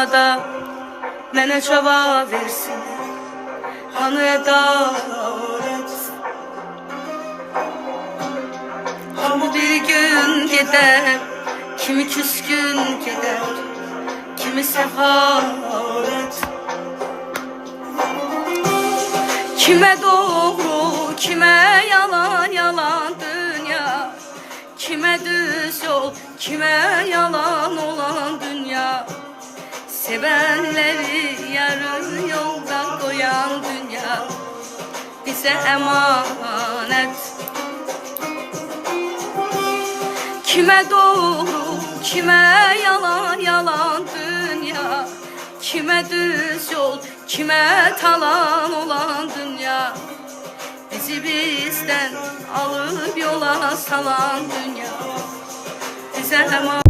dünyada mənə cavab versin. Hanı ədalət? Kimi bir gün gedər, kimi küskün gedər, kimi səxavət. Kimə doğru, kimə yalan, yalan dünya. Kimə düz yol, kimə yalan olan dünya. Sevənləri yarı yolda qoyan dünya bizə əmanət. Kimə doğru, kimə yalan, yalan dünya. Kimə düz yol, kimə talan olan dünya. Bizi bizdən alıb yola salan dünya bizə əmanət.